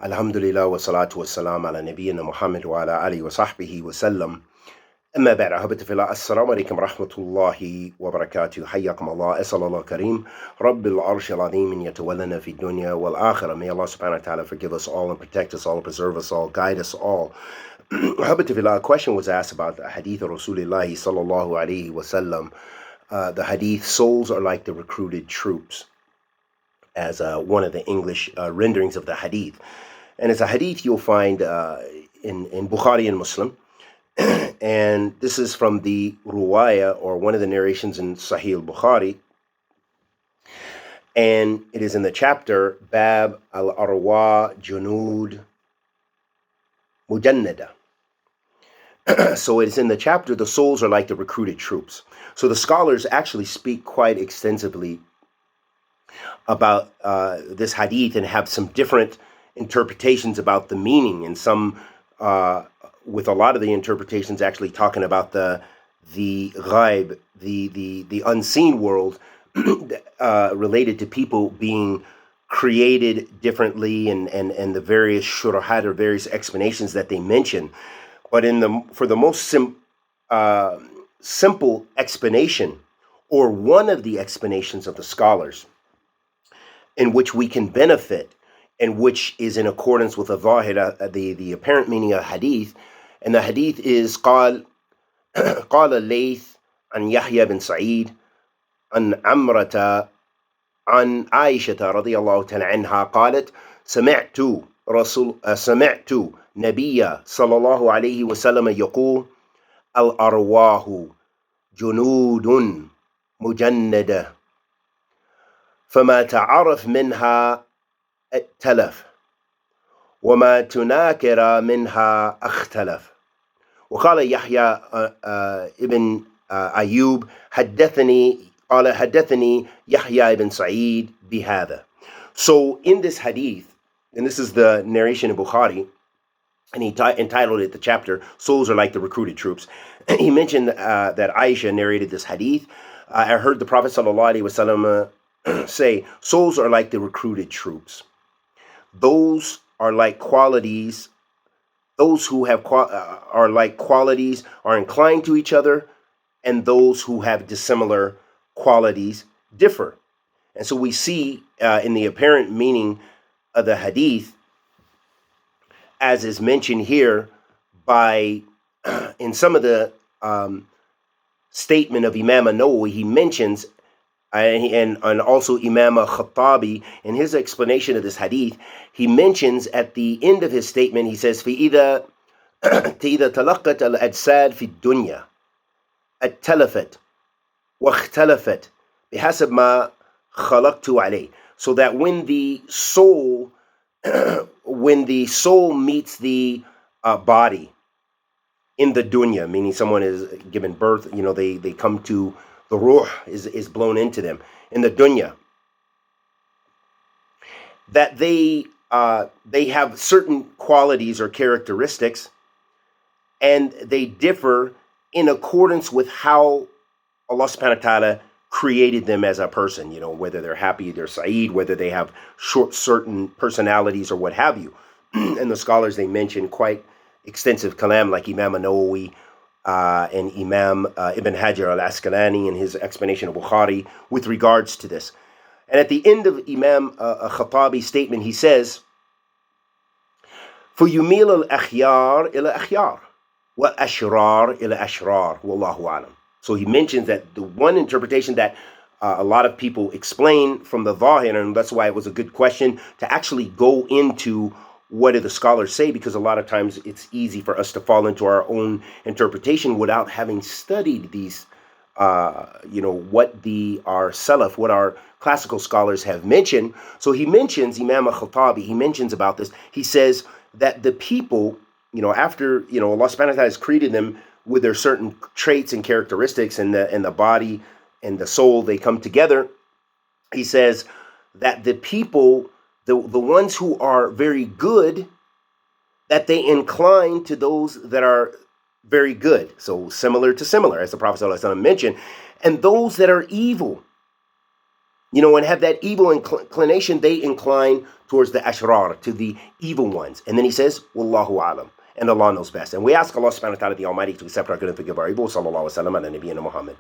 Alhamdulillah wa salatu wa salam ala nabiyyina Muhammad wa ala alihi wa sahbihi wa sallam. أما بعد أحبتي في الله السلام عليكم ورحمة الله وبركاته حياكم الله أسأل الله كريم رب العرش العظيم أن يتولنا في الدنيا والآخرة. May Allah subhanahu wa ta'ala forgive us all and protect us all, preserve us all, guide us all. أحبتي في الله, a question was asked about the Hadeeth of Rasulullah sallallahu alayhi wa sallam. The Hadeeth, souls are like the recruited troops, as one of the English renderings of the Hadeeth. And it's a Hadeeth you'll find in Bukhari and Muslim. And this is from the Ruwaya, or one of the narrations in Sahih al-Bukhari. And it is in the chapter, Bab al-Arwa Junud Mujannada. So it's in the chapter, the souls are like the recruited troops. So the scholars actually speak quite extensively about this hadith and have some different interpretations about the meaning, and some with a lot of the interpretations actually talking about the ghaib, the unseen world, related to people being created differently, and the various shuruhat, or various explanations that they mention. But for the most simple explanation, or one of the explanations of the scholars, in which we can benefit, and which is in accordance with the apparent meaning of hadith. And the hadith is قال الليث عن يحيى بن سعيد عن عمرة عن عائشة رضي الله تعالى عنها قالت سمعت نبي صلى الله عليه وسلم يقول الأرواح جنود مجندة فما تعرف منها ائتلف وما تناكر منها اختلف. وقال يحيى ابن أيوب حدثني يحيى ibn Sa'id بهذا. So in this hadith, and this is the narration of Bukhari, and he entitled it, the chapter, Souls Are Like the Recruited Troops. He mentioned that Aisha narrated this hadith. I heard the Prophet ﷺ say, souls are like the recruited troops. Those are like qualities. Those who have are like qualities are inclined to each other, and those who have dissimilar qualities differ. And so we see in the apparent meaning of the hadith, as is mentioned here by in some of the statement of Imam An-Nawawi, he mentions, and also Imam Al-Khattabi, in his explanation of this hadith, he mentions at the end of his statement, he says, فَإِذَا تَلَقَّتْ الْأَجْسَادِ فِي الدُّنْيَا اتَّلَفَتْ وَاخْتَلَفَتْ بِحَسَبْ مَا خَلَقْتُ عَلَيْهِ. So that when the soul meets the body in the dunya, meaning someone is given birth, they come to, the ruh is blown into them in the dunya, that they have certain qualities or characteristics, and they differ in accordance with how Allah subhanahu wa ta'ala created them as a person, whether they're happy, they're sa'id, whether they have certain personalities or what have you. And the scholars, they mention quite extensive kalam, like Imam An-Nawawi and Imam Ibn Hajar Al-Asqalani in his explanation of Bukhari with regards to this. And at the end of Imam Khattabi's statement, he says, فَيُمِيلُ الْأَخْيَارِ إِلَى أَخْيَارِ وَأَشْرَارِ إِلَى أَشْرَارِ وَاللَّهُ أَعْلَمُ. So he mentions that the one interpretation that a lot of people explain from the Zahir, and that's why it was a good question to actually go into what do the scholars say, because a lot of times it's easy for us to fall into our own interpretation without having studied these, what our Salaf, what our classical scholars have mentioned. So he mentions, Imam Al-Khattabi, he mentions about this. He says that the people, after, Allah subhanahu wa ta'ala has created them with their certain traits and characteristics, and the body and the soul, they come together. He says that the people, the ones who are very good, that they incline to those that are very good. So similar to similar, as the Prophet ﷺ mentioned. And those that are evil, you know, and have that evil inclination, they incline towards the ashrar, to the evil ones. And then he says, Wallahu alam, and Allah knows best. And we ask Allah subhanahu wa ta'ala, the Almighty, to accept our good and forgive our evil. Sallallahu alaihi wa sallam ala nabiyyina Muhammad.